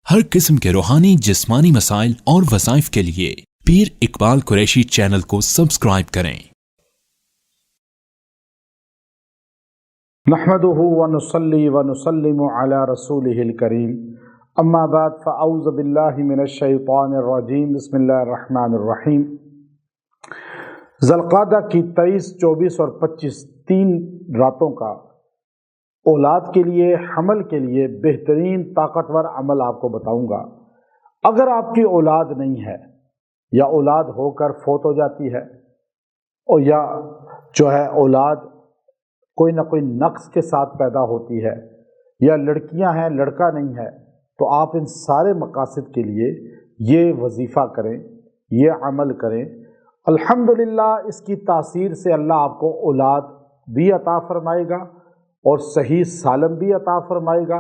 हर किस्म के रूहानी जिस्मानी मसाइल और वज़ाइफ के लिए पीर इकबाल कुरैशी चैनल को सब्सक्राइब करें। नहमदुहु व नुसल्ली व नुसल्लिमु अला रसूलिहिल करीम, अम्मा बाद फ़अऊज़ु बिल्लाहि मिनश शैतानिर रजीम, बिस्मिल्लाहिर रहमानिर रहीम। ज़ुल्क़ादा की 23, 24 और 25 3 रातों का औलाद के लिए, हमल के लिए बेहतरीन ताकतवर अमल आपको बताऊंगा। अगर आपकी औलाद नहीं है या औलाद होकर फोत हो जाती है और या जो है औलाद कोई ना कोई नक्स के साथ पैदा होती है या लड़कियां हैं लड़का नहीं है, तो आप इन सारे मकासद के लिए ये वजीफ़ा करें, ये अमल करें। अल्हम्दुलिल्लाह इसकी तासीर से अल्लाह आपको औलाद भी अता फरमाएगा और सही सालम भी अता फरमाएगा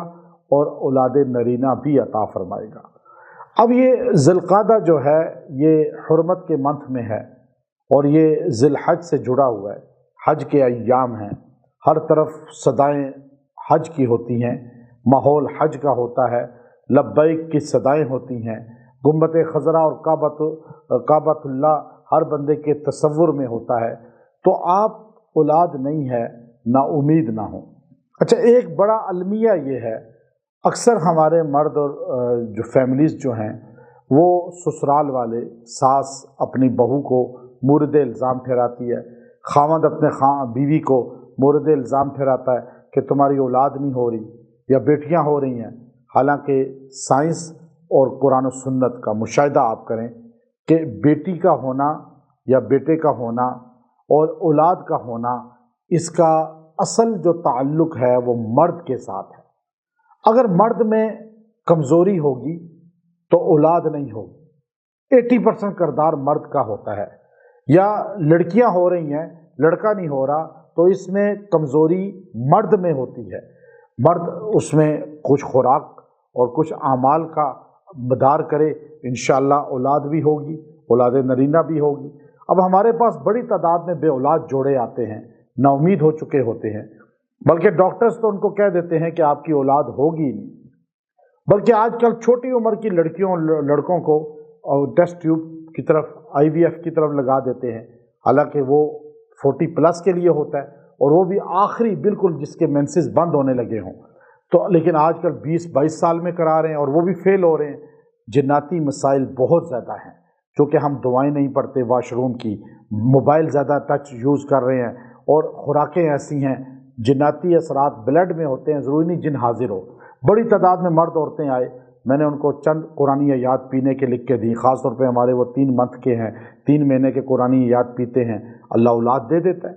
और औलाद नरीना भी अता फरमाएगा। अब ये ज़ुल्क़ादा जो है ये हुर्मत के मंथ में है और ये ज़िलहज से जुड़ा हुआ है। हज के अय्याम हैं, हर तरफ सदाएं हज की होती हैं, माहौल हज का होता है, लब्बैक की सदाएं होती हैं, गुम्बत खज़रा और काबतुल्लाह हर बंदे के तसव्वुर में होता है। तो आप औलाद नहीं है, ना उम्मीद ना हो। अच्छा, एक बड़ा अलमिया ये है, अक्सर हमारे मर्द और जो फैमिलीज़ जो हैं वो ससुराल वाले सास अपनी बहू को मूरद इल्ज़ाम ठहराती है, खामद अपने बीवी को मूरद इल्ज़ाम ठहराता है कि तुम्हारी औलाद नहीं हो रही या बेटियां हो रही हैं। हालांकि साइंस और कुरान और सुन्नत का मुशाहिदा आप करें कि बेटी का होना या बेटे का होना और औलाद का होना, इसका असल जो ताल्लुक़ है वो मर्द के साथ है। अगर मर्द में कमज़ोरी होगी तो औलाद नहीं होगी। 80% किरदार मर्द का होता है। या लड़कियां हो रही हैं लड़का नहीं हो रहा, तो इसमें कमज़ोरी मर्द में होती है। मर्द उसमें कुछ खुराक और कुछ आमाल का मदार करे, इंशाअल्लाह औलाद भी होगी, औलाद नरीना भी होगी। अब हमारे पास बड़ी तादाद में बे औलाद जोड़े आते हैं, नाउमीद हो चुके होते हैं, बल्कि डॉक्टर्स तो उनको कह देते हैं कि आपकी औलाद होगी नहीं। बल्कि आजकल छोटी उम्र की लड़कियों लड़कों को टेस्ट ट्यूब की तरफ, IVF की तरफ लगा देते हैं, हालांकि वो 40+ के लिए होता है और वो भी आखिरी बिल्कुल जिसके मेंसेस बंद होने लगे हों। तो लेकिन आजकल 20-22 साल में करा रहे हैं और वो भी फेल हो रहे हैं। जिन्नाती मसाइल बहुत ज़्यादा हैं, क्योंकि हम दवाएं नहीं पढ़ते वाशरूम की, मोबाइल ज़्यादा टच यूज़ कर रहे हैं और खुराकें ऐसी हैं, जिन्नाती असरात ब्लड में होते हैं, ज़रूरी नहीं जिन हाजिर हो। बड़ी तादाद में मर्द औरतें आए, मैंने उनको चंद कुरानी आयात पीने के लिख के दी। ख़ास तौर पे हमारे वो 3 मंथ के हैं, 3 महीने के कुरानी आयात पीते हैं, अल्लाह औलाद दे देता है।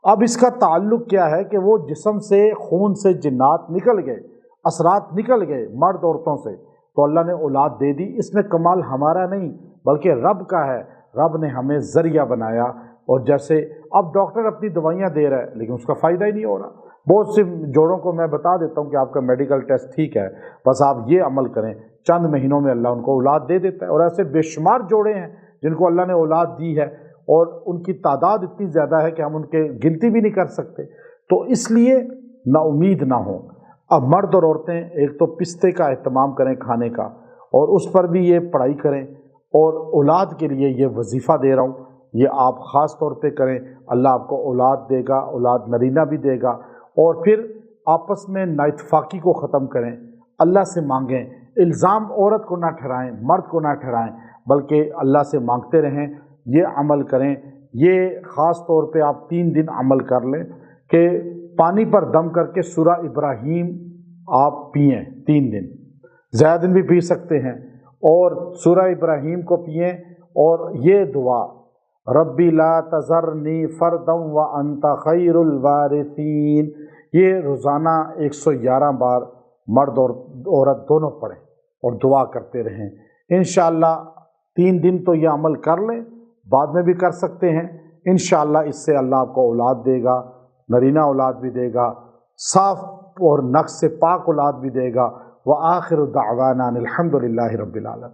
अब इसका ताल्लुक़ क्या है कि वो जिस्म से खून से जिन्नात निकल गए, असरात निकल गए मर्द औरतों से, तो अल्लाह ने औलाद दे दी। इसमें कमाल हमारा नहीं बल्कि रब का है। रब ने हमें ज़रिया बनाया और जैसे अब डॉक्टर अपनी दवाइयाँ दे रहा है लेकिन उसका फ़ायदा ही नहीं हो रहा। बहुत से जोड़ों को मैं बता देता हूँ कि आपका मेडिकल टेस्ट ठीक है, बस आप ये अमल करें, चंद महीनों में अल्लाह उनको औलाद दे देता है। और ऐसे बेशुमार जोड़े हैं जिनको अल्लाह ने औलाद दी है और उनकी तादाद इतनी ज़्यादा है कि हम उनके गिनती भी नहीं कर सकते। तो इसलिए ना उम्मीद ना हो। अब मर्द और औरतें एक तो पिस्ते का एहतमाम करें खाने का, और उस पर भी ये पढ़ाई करें, और औलाद के लिए ये वजीफ़ा दे रहा हूँ, ये आप ख़ास तौर पे करें। अल्लाह आपको औलाद देगा, औलाद नरीना भी देगा। और फिर आपस में नाइतफाकी को ख़त्म करें, अल्लाह से मांगें, इल्ज़ाम औरत को ना ठहराएं, मर्द को ना ठहराएं, बल्कि अल्लाह से मांगते रहें। ये अमल करें। ये ख़ास तौर पे आप 3 दिन अमल कर लें कि पानी पर दम करके सूरा इब्राहीम आप पिएँ 3 दिन, ज़्यादा दिन भी पी सकते हैं, और सूरा इब्राहीम को पिएँ। और ये दुआ, रब्बी ला तज़रनी फ़र्दम व अंता खैरुल वारिसीन, ये रोज़ाना 111 बार मर्द और औरत दोनों पढ़ें और दुआ करते रहें। इंशाअल्लाह 3 दिन तो ये अमल कर लें, बाद में भी कर सकते हैं। इंशाअल्लाह इससे अल्लाह आपको औलाद देगा, नरीना औलाद भी देगा, साफ़ और नक्स से पाक औलाद भी देगा। व आखिर दावाना अनिल हम्दुलिल्लाहि रब्बिल आलमीन।